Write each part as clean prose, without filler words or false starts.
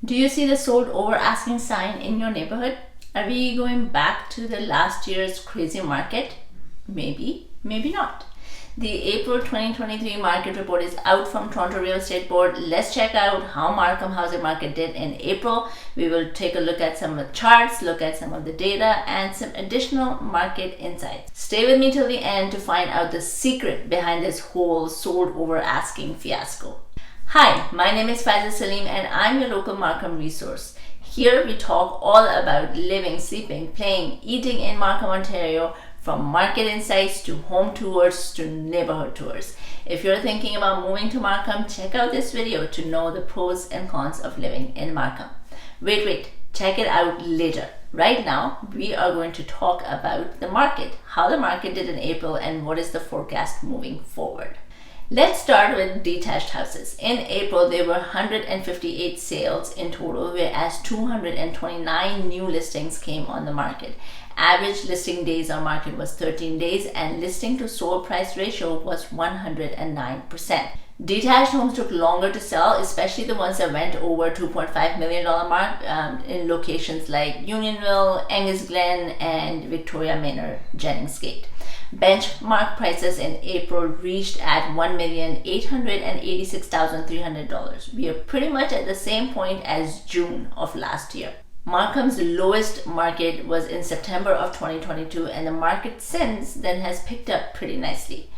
Do you see the sold over asking sign in your neighborhood? Are we going back to the last year's crazy market? Maybe, maybe not. The April 2023 market report is out from Toronto Real Estate Board. Let's check out how Markham housing market did in April. We will take a look at some of the charts, look at some of the data, and some additional market insights. Stay with me till the end to find out the secret behind this whole sold over asking fiasco. Hi, my name is Faiza Saleem and I'm your local Markham resource. Here we talk all about living, sleeping, playing, eating in Markham, Ontario, from market insights to home tours to neighborhood tours. If you're thinking about moving to Markham, check out this video to know the pros and cons of living in Markham. Wait, check it out later. Right now, we are going to talk about the market, how the market did in April and what is the forecast moving forward. Let's start with detached houses. In April, there were 158 sales in total, whereas 229 new listings came on the market. Average listing days on market was 13 days and listing to sold price ratio was 109%. Detached homes took longer to sell, especially the ones that went over $2.5 million mark in locations like Unionville, Angus Glen, and Victoria Manor, Jennings Gate. Benchmark prices in April reached at $1,886,300. We are pretty much at the same point as June of last year. Markham's lowest market was in September of 2022 and the market since then has picked up pretty nicely.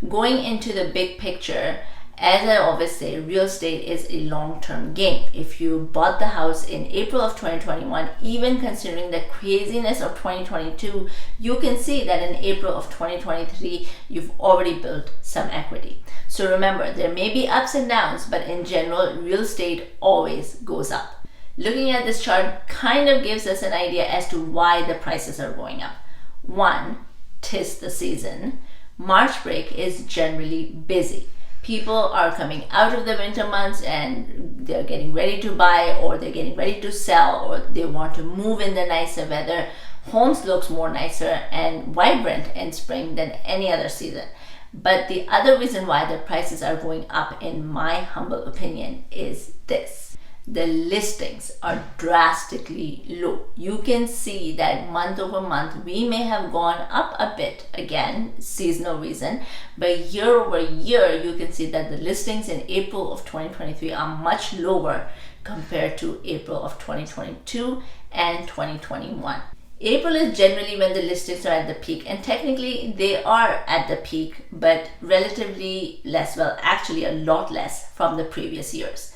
Going into the big picture, as I always say, real estate is a long-term game. If you bought the house in April of 2021, even considering the craziness of 2022, you can see that in April of 2023, you've already built some equity. So remember, there may be ups and downs, but in general, real estate always goes up. Looking at this chart kind of gives us an idea as to why the prices are going up. 1, 'tis the season. March break is generally busy. People are coming out of the winter months and they're getting ready to buy, or they're getting ready to sell, or they want to move in the nicer weather. Homes looks more nicer and vibrant in spring than any other season. But the other reason why the prices are going up, in my humble opinion, is this. The listings are drastically low. You can see that month over month, we may have gone up a bit, again, seasonal reason, but year over year, you can see that the listings in April of 2023 are much lower compared to April of 2022 and 2021. April is generally when the listings are at the peak, and technically they are at the peak, but relatively less, well, actually a lot less from the previous years.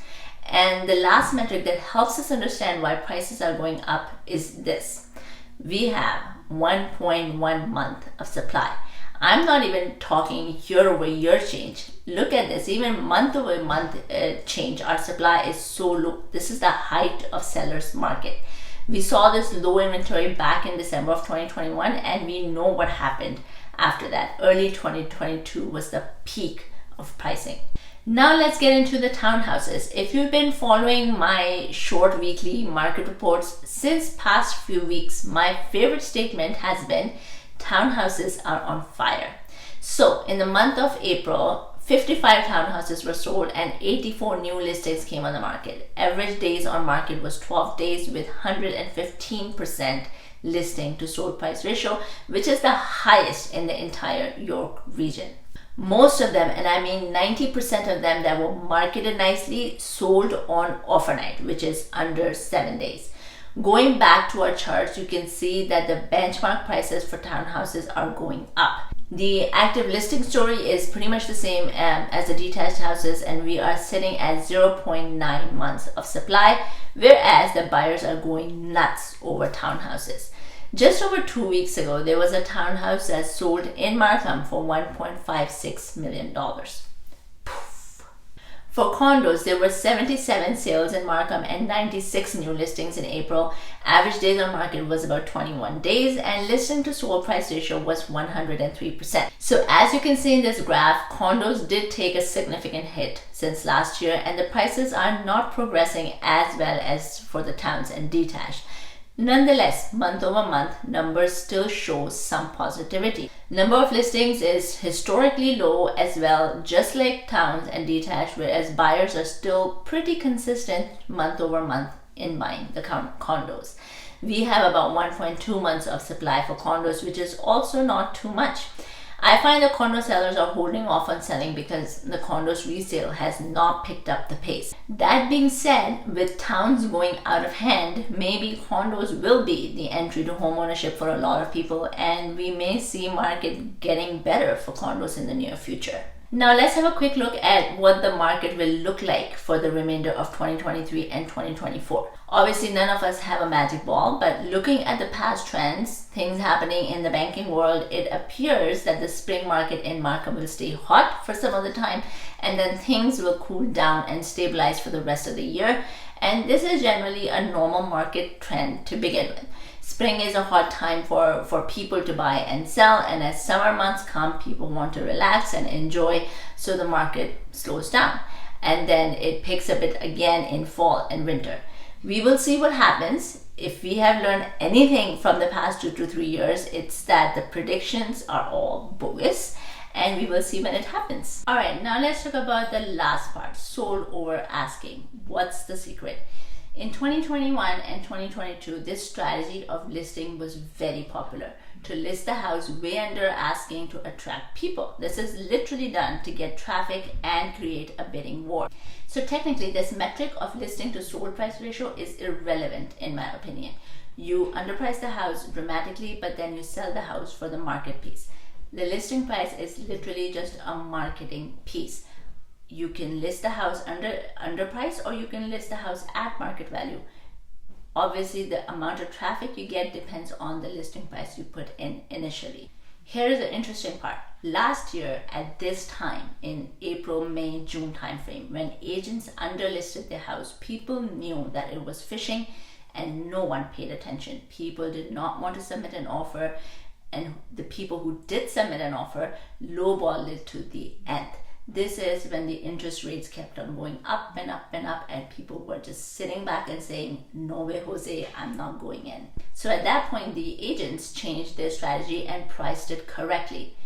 And the last metric that helps us understand why prices are going up is this. We have 1.1 month of supply. I'm not even talking year over year change. Look at this, even month over month change, our supply is so low. This is the height of seller's market. We saw this low inventory back in December of 2021 and we know what happened after that. Early 2022 was the peak of pricing. Now let's get into the townhouses. If you've been following my short weekly market reports since past few weeks, my favorite statement has been townhouses are on fire. So in the month of April, 55 townhouses were sold and 84 new listings came on the market. Average days on market was 12 days with 115% listing to sold price ratio, which is the highest in the entire York region. Most of them, and I mean 90% of them that were marketed nicely, sold on offer night, which is under 7 days. Going back to our charts, you can see that the benchmark prices for townhouses are going up. The active listing story is pretty much the same as the detached houses, and we are sitting at 0.9 months of supply, whereas the buyers are going nuts over townhouses. Just over 2 weeks ago, there was a townhouse that sold in Markham for $1.56 million. Poof. For condos, there were 77 sales in Markham and 96 new listings in April. Average days on market was about 21 days and listing to sold price ratio was 103%. So as you can see in this graph, condos did take a significant hit since last year and the prices are not progressing as well as for the towns and detached. Nonetheless, month over month, numbers still show some positivity. Number of listings is historically low as well, just like towns and detached, whereas buyers are still pretty consistent month over month in buying the condos. We have about 1.2 months of supply for condos, which is also not too much. I find the condo sellers are holding off on selling because the condos resale has not picked up the pace. That being said, with towns going out of hand, maybe condos will be the entry to homeownership for a lot of people, and we may see market getting better for condos in the near future. Now let's have a quick look at what the market will look like for the remainder of 2023 and 2024. Obviously, none of us have a magic ball, but looking at the past trends, things happening in the banking world, it appears that the spring market in Markham will stay hot for some of the time, and then things will cool down and stabilize for the rest of the year. And this is generally a normal market trend to begin with. Spring is a hot time for people to buy and sell, and as summer months come, people want to relax and enjoy, so the market slows down. And then it picks up it again in fall and winter. We will see what happens. If we have learned anything from the past 2 to 3 years, it's that the predictions are all bogus, and we will see when it happens. All right, now let's talk about the last part, sold over asking. What's the secret? In 2021 and 2022, this strategy of listing was very popular. To list the house way under asking to attract people. This is literally done to get traffic and create a bidding war. So technically, this metric of listing to sold price ratio is irrelevant in my opinion. You underprice the house dramatically, but then you sell the house for the market piece. The listing price is literally just a marketing piece. You can list the house under price, or you can list the house at market value. Obviously, the amount of traffic you get depends on the listing price you put in initially. Here is the interesting part. Last year at this time, in April, May, June timeframe, when agents underlisted their house, people knew that it was fishing and no one paid attention. People did not want to submit an offer, and the people who did submit an offer lowballed it to the end. This is when the interest rates kept on going up and up and up, and people were just sitting back and saying, no way, Jose, I'm not going in. So at that point, the agents changed their strategy and priced it correctly.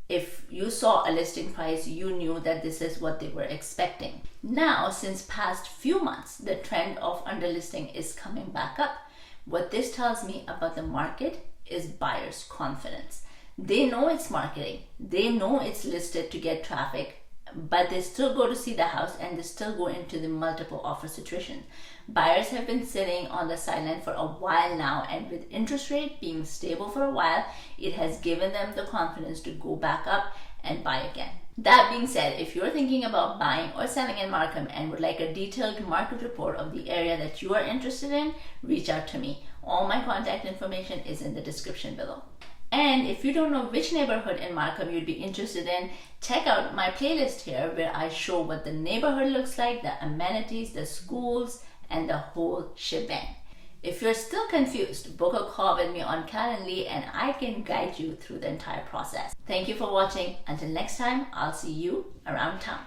If you saw a listing price, you knew that this is what they were expecting. Now, since past few months, the trend of underlisting is coming back up. What this tells me about the market is buyers' confidence. They know it's marketing. They know it's listed to get traffic, but they still go to see the house and they still go into the multiple offer situation. Buyers have been sitting on the sideline for a while now, and with interest rate being stable for a while, it has given them the confidence to go back up and buy again. That being said, if you're thinking about buying or selling in Markham and would like a detailed market report of the area that you are interested in, reach out to me. All my contact information is in the description below. And if you don't know which neighborhood in Markham you'd be interested in, check out my playlist here where I show what the neighborhood looks like, the amenities, the schools, and the whole shebang. If you're still confused, book a call with me on Calendly and I can guide you through the entire process. Thank you for watching. Until next time, I'll see you around town.